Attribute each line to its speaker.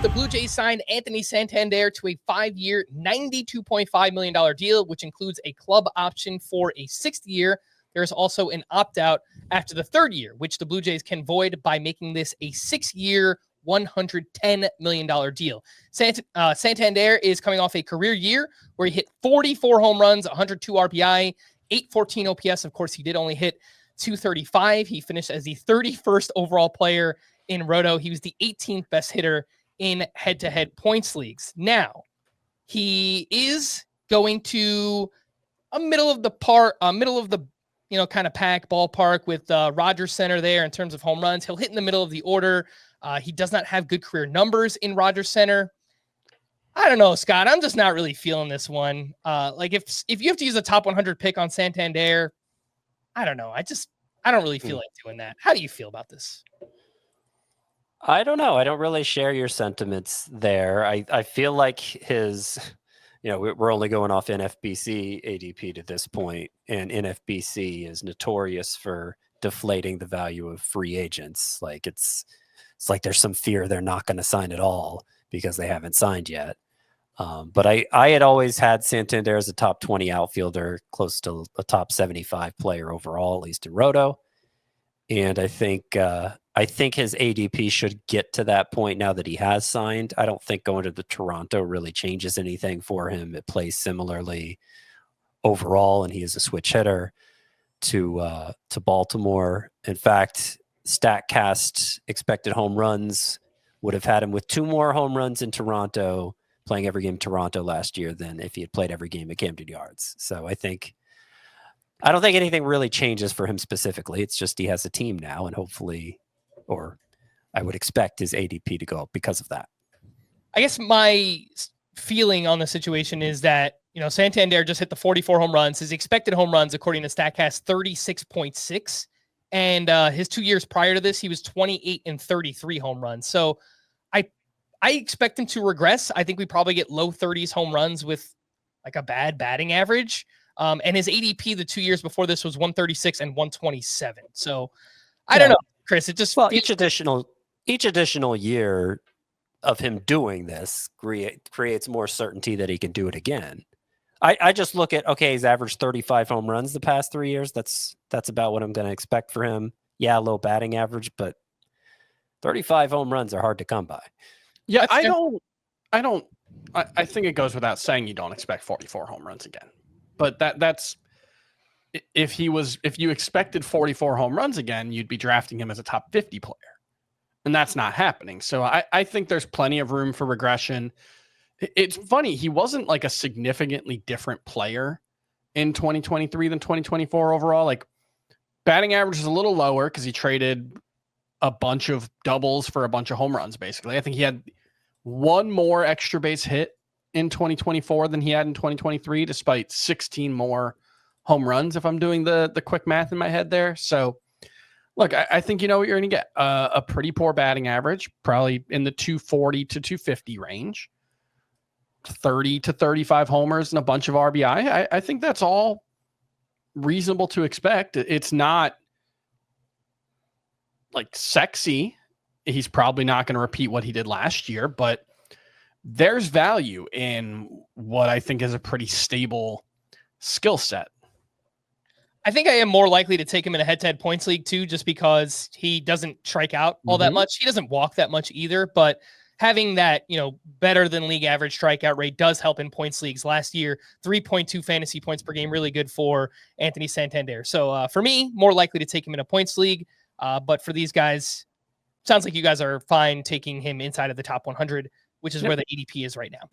Speaker 1: the Blue Jays signed Anthony Santander to a 5-year, $92.5 million deal, which includes a club option for a 6th year. There's also an opt-out after the 3rd year, which the Blue Jays can void by making this a 6-year, $110 million deal. Santander is coming off a career year where he hit 44 home runs, 102 RBI, 814 OPS. Of course, he did only hit 235. He finished as the 31st overall player in Roto. He was the 18th best hitter in head-to-head points leagues. Now, he is going to a middle of the kind of pack ballpark with Rogers Center there in terms of home runs. He'll hit in the middle of the order. He does not have good career numbers in Rogers Center. I don't know, Scott. I'm just not really feeling this one. If you have to use a top 100 pick on Santander, I don't know. I don't really feel like doing that. How do you feel about this?
Speaker 2: I don't know. I don't really share your sentiments there. I feel like his, we're only going off NFBC ADP to this point, and NFBC is notorious for deflating the value of free agents. Like it's like there's some fear they're not going to sign at all because they haven't signed yet. But I had always had Santander as a top 20 outfielder, close to a top 75 player overall, at least in Roto. And I think his ADP should get to that point now that he has signed. I don't think going to the Toronto really changes anything for him. It plays similarly overall, and he is a switch hitter to Baltimore. In fact, StatCast expected home runs would have had him with 2 more home runs in Toronto, playing every game in Toronto last year than if he had played every game at Camden Yards. So I don't think anything really changes for him specifically. It's just he has a team now, and hopefully, or I would expect his ADP to go up because of that.
Speaker 1: I guess my feeling on the situation is that, Santander just hit the 44 home runs. His expected home runs, according to StatCast, 36.6. And his 2 years prior to this, he was 28 and 33 home runs. So I expect him to regress. I think we probably get low 30s home runs with like a bad batting average. And his ADP the 2 years before this was 136 and 127. So I don't know, Chris. It just
Speaker 2: each additional year of him doing this creates more certainty that he can do it again. I just look at, okay, he's averaged 35 home runs the past 3 years. That's about what I'm going to expect for him. Yeah, low batting average, but 35 home runs are hard to come by.
Speaker 3: Yeah, I think it goes without saying you don't expect 44 home runs again. But that's if you expected 44 home runs again, you'd be drafting him as a top 50 player. And that's not happening. So I think there's plenty of room for regression. It's funny, he wasn't like a significantly different player in 2023 than 2024 overall. Like batting average is a little lower because he traded a bunch of doubles for a bunch of home runs, basically. I think he had 1 more extra base hit in 2024 than he had in 2023, despite 16 more home runs, if I'm doing the quick math in my head there. So, look, I think you know what you're going to get. A pretty poor batting average, probably in the 240 to 250 range, 30 to 35 homers and a bunch of RBI. I think that's all reasonable to expect. It's not like sexy. He's probably not going to repeat what he did last year, but there's value in what I think is a pretty stable skill set.
Speaker 1: I think I am more likely to take him in a head-to-head points league too, just because he doesn't strike out all that much. He doesn't walk that much either, but having that, better than league average strikeout rate does help in points leagues. Last year, 3.2 fantasy points per game, really good for Anthony Santander. So for me, more likely to take him in a points league. But for these guys, sounds like you guys are fine taking him inside of the top 100, which is where the ADP is right now.